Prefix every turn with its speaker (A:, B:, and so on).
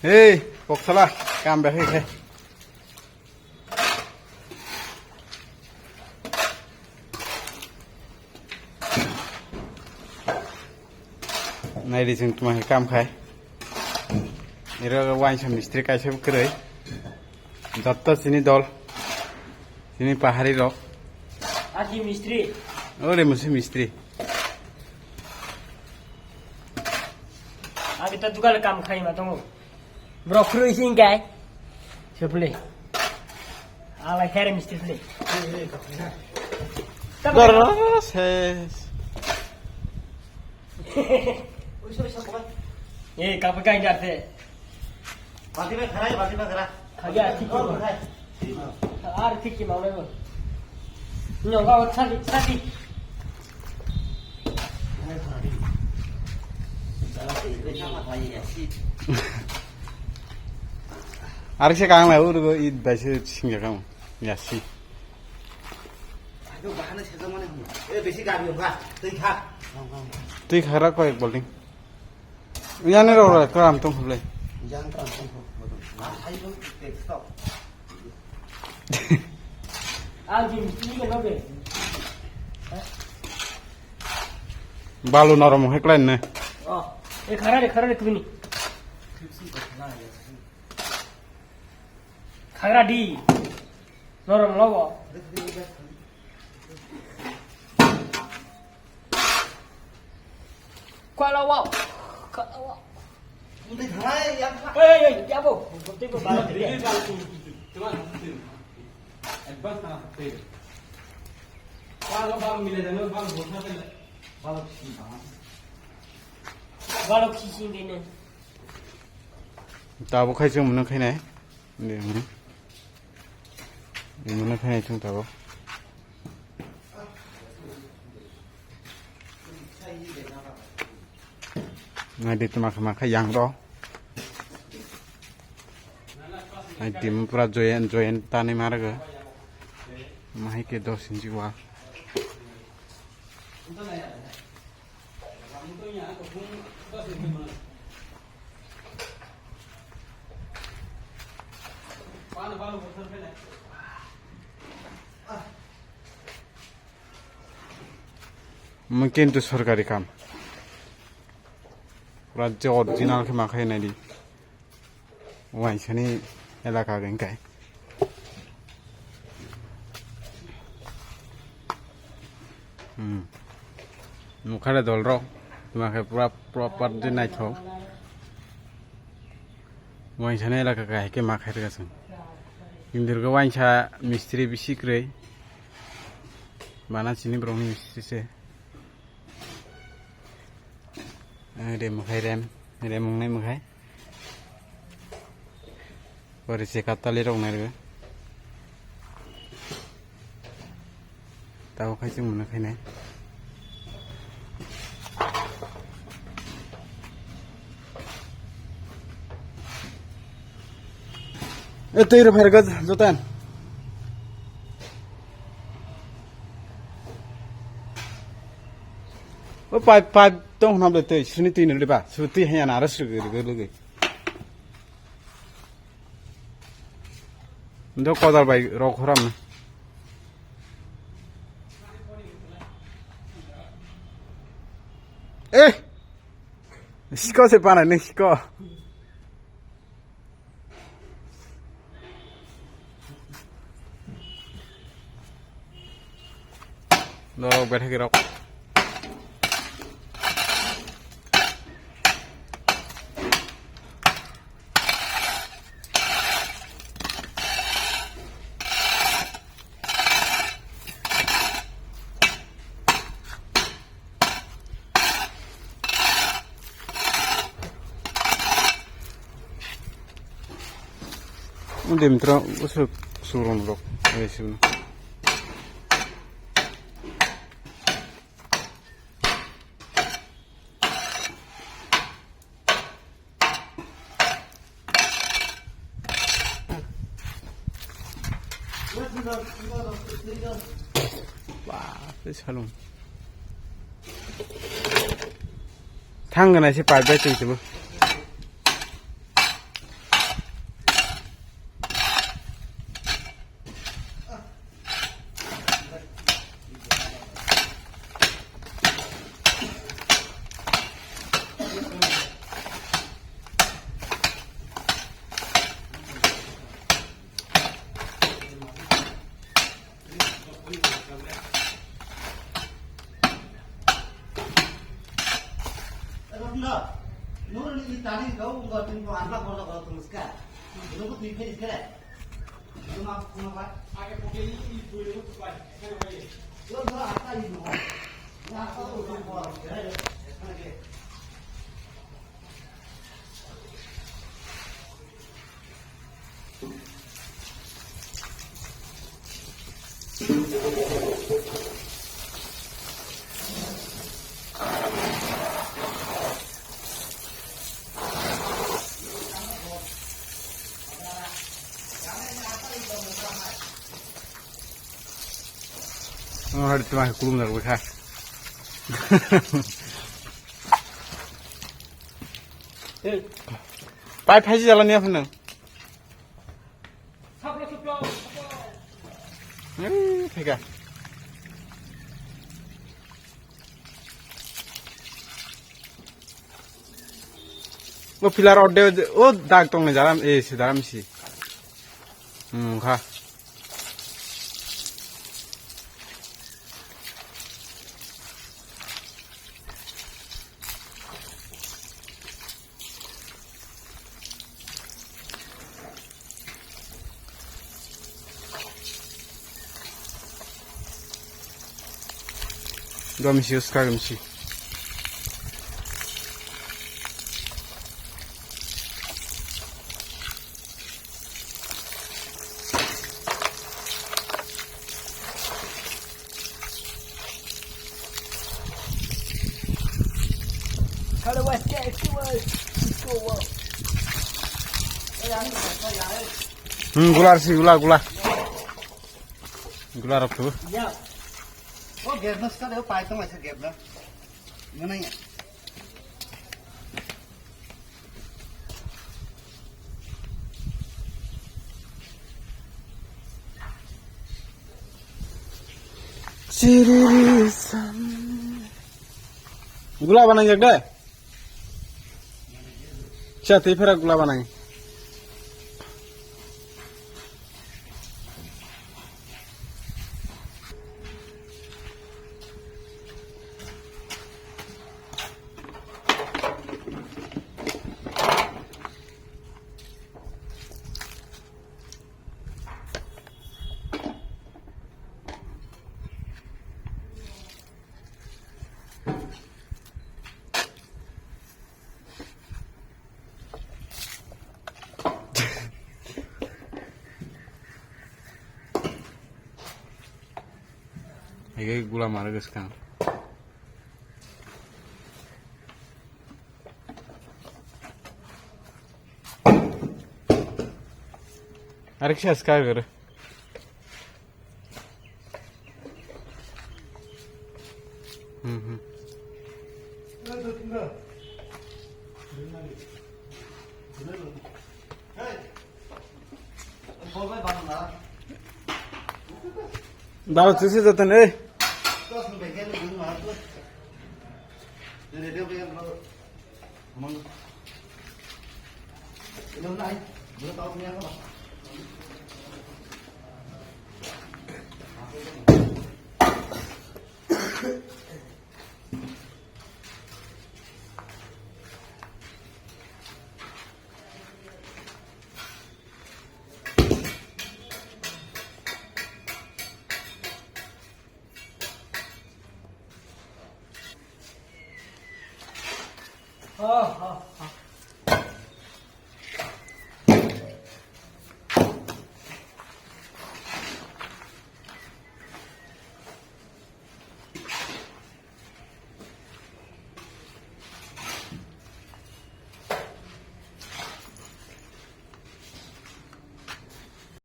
A: Ê, cột sao la, cam bè hay thế. Này đi chừng tụi mày cam khai. Này ra wine xem mistri cái xem cái đấy. Jatta sini dol, sini pahari lo.
B: Aji mistri.
A: Oh, deh mesti mistri.
B: Kita juga lekam khai mà tunggu. Brokoli sing cái. Sebeli. Ala kere mistri beli.
A: Terus, hes.
B: Eh, kau pegang jatuh.
C: बाल्टी में खड़ा है बाल्टी में खड़ा
B: खाया ठीक है आर ठीक है मामले में नोगा अच्छा ठीक
A: Arik sih kang lau tuh itu biasa singgah kamu, ya sih.
C: aduh bahannya siapa mana besi kami enggak
A: Tuh khara kau ek bolting. Yang ni orang keram tuh boleh.
C: jangan terlalu ayo stop
B: Aji mistri kan apa?
A: Balu norom heklan nih.
B: Oh, khara deh kebini. Khara di norom lawa. Kau lawa.
C: udah khड़ा है यार
B: क्या वो? कुत्ते को बाल दे दिया.
A: Advance ना सकते. बाल मिले जाने बाल बोलना पड़े. बाल सीधा.
B: बालों की सींग ने.
A: ताबो खाई चुम मन खाई नहीं. ये मन खाई नहीं चुम Tabo. Ngadit maka yang roh. Tim pura joyen tani marga. Mahai ke dos inci wa. Mungkin itu सरकारी काम. राज्य ओरिजिनल के माखाई नहीं दी वहीं से नहीं इलाका गए क्या मुखारे दौड़ रहा तुम्हारे पूरा प्रॉपर दिन नहीं था वहीं से नहीं इलाका का है के माखाई का संग इंदर को वहीं से मिस्त्री भी सीख रहे बाना चीनी ब्राउनी मिस्त्री से để một hai để một này một hai rồi sẽ cắt tali rong này rồi tao khai chung một khai này itu rồi phải gaz jotan pipe tong nam le te suni tin le ba su ti han na ra su ge ge ndo ko dal bai ro khoram na shiko se pana ne shiko no बैठ के रख Udah mitra usuk surun rok esun wah salon thang cái này sẽ phải bé chừng chứ
C: ल नोरनी ताली गाउ गर्दिनको आन्ला गर्दा गर्दा मुस्का लोगो तुई फेरि खेला तुम आप आगे पोके ई दुईले को पाइ यो धर आता ई नो या आता तो पर है यसमा के
A: hari cuma kulum nak berkah. Pai phaji jalan ni apa nang?
B: Sablo sablo.
A: ठीक है वो पिलर अड्डे ओ दाग तंग ने जाराम ए से दाराम सी खा Gamsi uska gamsi
B: Kalau wes ke wes.
A: gula sih gula gula rap tuh
B: Ya.
C: ओ गेर्नस का देखो पाइतो में से गेर्न यो नहीं
A: gula बनाएंगे क्या चाहते फिर gula बनाएंगे Ini gula mana guys kan? Arik sih sekali gue. Dapat sih jatuh nih.
C: Terus bagian dulu mah tuh. Jadi dia bagian dulu. Ngomong. Ini naik. Belum tahu punya apa.
B: Oh.